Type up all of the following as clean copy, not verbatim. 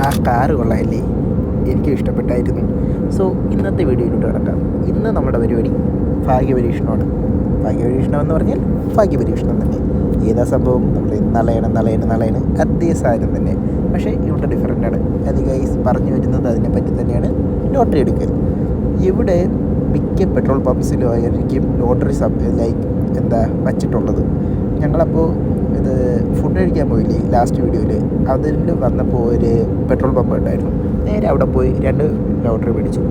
ആ കാറ് കൊള്ളാമല്ലേ, എനിക്കും ഇഷ്ടപ്പെട്ടായിരുന്നു. സോ ഇന്നത്തെ വീഡിയോയിലോട്ട് കിടക്കാം. ഇന്ന് നമ്മുടെ പരിപാടി ഭാഗ്യപരീക്ഷണമാണ്. ഭാഗ്യപരീക്ഷണം എന്ന് പറഞ്ഞാൽ ഭാഗ്യപരീക്ഷണം തന്നെ. ഏതാ സംഭവം, നമ്മൾ നളയാണ് അതേ സാധനം തന്നെ. പക്ഷേ ഇവിടെ ഡിഫറൻ്റാണ്. അത് ഗൈസ് പറഞ്ഞു വരുന്നത് അതിനെപ്പറ്റി തന്നെയാണ്. ലോട്ടറി എടുക്കൽ. ഇവിടെ മിക്ക പെട്രോൾ പമ്പ്സിലും ആയിരിക്കും ലോട്ടറി വച്ചിട്ടുള്ളത്. ഞങ്ങളപ്പോൾ ഇത് ഫുഡ് കഴിക്കാൻ പോയില്ലേ ലാസ്റ്റ് വീഡിയോയിൽ, അതിൽ വന്നപ്പോൾ ഒരു പെട്രോൾ പമ്പ് ഉണ്ടായിരുന്നു. നേരെ അവിടെ പോയി 2 ലോട്ടറി മേടിച്ചു.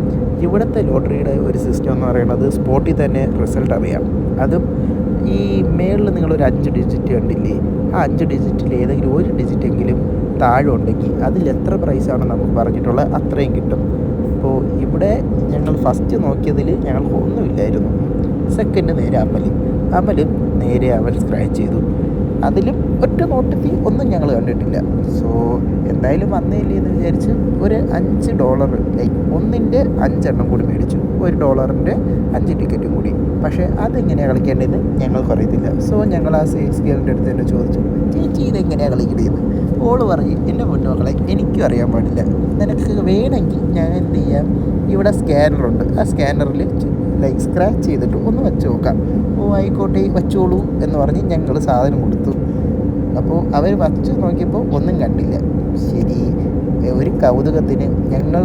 ഇവിടുത്തെ ലോട്ടറിയുടെ ഒരു സിസ്റ്റം എന്ന് പറയുന്നത് സ്പോട്ടിൽ തന്നെ റിസൾട്ട് അറിയാം. അതും ഈ മേളിൽ നിങ്ങളൊരു 5 ഡിജിറ്റ് കണ്ടില്ലേ, ആ 5 ഡിജിറ്റിൽ ഏതെങ്കിലും ഒരു ഡിജിറ്റെങ്കിലും താഴെ ഉണ്ടെങ്കിൽ അതിൽ എത്ര പ്രൈസാണ് നമുക്ക് പറഞ്ഞിട്ടുള്ളത് അത്രയും കിട്ടും. അപ്പോൾ ഇവിടെ ഞങ്ങൾ ഫസ്റ്റ് നോക്കിയതിൽ ഞങ്ങൾക്ക് ഒന്നുമില്ലായിരുന്നു. സെക്കൻഡ് നേരെ അമൽ സ്ക്രാച്ച് ചെയ്തു. അതിലും ഒറ്റ നോട്ടത്തിൽ ഒന്നും ഞങ്ങൾ കണ്ടിട്ടില്ല. സോ എന്തായാലും വന്നില്ലേ എന്ന് വിചാരിച്ച് ഒരു $5 ഒന്നിൻ്റെ 5 കൂടി മേടിച്ചു. $1 5 ടിക്കറ്റും കൂടി. പക്ഷേ അതെങ്ങനെയാണ് കളിക്കേണ്ടത് ഞങ്ങൾക്ക് അറിയത്തില്ല. സോ ഞങ്ങൾ ആ സെയിൽസ് ഗേളിൻ്റെ അടുത്ത് തന്നെ ചോദിച്ചു, ചേച്ചി ഇതെങ്ങനെയാണ് കളിക്കേണ്ടത്? ഓള് പറഞ്ഞ്, എൻ്റെ മുന്നോക്കളെ എനിക്കും അറിയാൻ പാടില്ല, നിനക്ക് വേണമെങ്കിൽ ഞാൻ എന്ത് ചെയ്യാം, ഇവിടെ സ്കാനറുണ്ട്, ആ സ്കാനറിൽ സ്ക്രാച്ച് ചെയ്തിട്ട് ഒന്ന് വെച്ച് നോക്കാം. ഓ ആയിക്കോട്ടെ വെച്ചോളൂ എന്ന് പറഞ്ഞ് ഞങ്ങൾ സാധനം കൊടുത്തു. അപ്പോൾ അവർ വച്ച് നോക്കിയപ്പോൾ ഒന്നും കണ്ടില്ല. ശരി, ഒരു കൗതുകത്തിന് ഞങ്ങൾ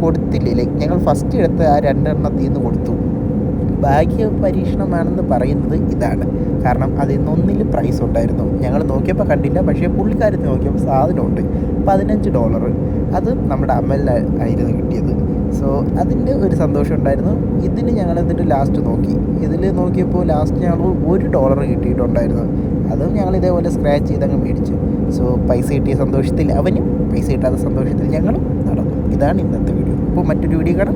കൊടുത്തില്ലേ, ഞങ്ങൾ ഫസ്റ്റ് എടുത്ത ആ 2 എണ്ണത്തിൽ നിന്ന് കൊടുത്തു. ഭാഗ്യ പരീക്ഷണമാണെന്ന് പറയുന്നത് ഇതാണ്. കാരണം അതിൽ നിന്നൊന്നിൽ പ്രൈസ് ഉണ്ടായിരുന്നു. ഞങ്ങൾ നോക്കിയപ്പോൾ കണ്ടില്ല, പക്ഷേ പുള്ളിക്കാരത്ത് നോക്കിയപ്പോൾ സാധനമുണ്ട്. $15. അത് നമ്മുടെ അമലിനായിരുന്നു കിട്ടിയത്. സോ അതിൻ്റെ ഒരു സന്തോഷം ഉണ്ടായിരുന്നു. ഇതിന് ഞങ്ങൾ എന്നിട്ട് ലാസ്റ്റ് നോക്കി. ഇതിൽ നോക്കിയപ്പോൾ ലാസ്റ്റ് ഞങ്ങൾ $1 കിട്ടിയിട്ടുണ്ടായിരുന്നു. അതും ഞങ്ങൾ ഇതേപോലെ സ്ക്രാച്ച് ചെയ്തങ്ങ് മേടിച്ചു. സോ പൈസ കിട്ടിയ സന്തോഷത്തിൽ അവനും, പൈസ കിട്ടാത്ത സന്തോഷത്തിൽ ഞങ്ങളും നടന്നു. ഇതാണ് ഇന്നത്തെ വീഡിയോ. അപ്പോൾ മറ്റൊരു വീഡിയോ കാണാം.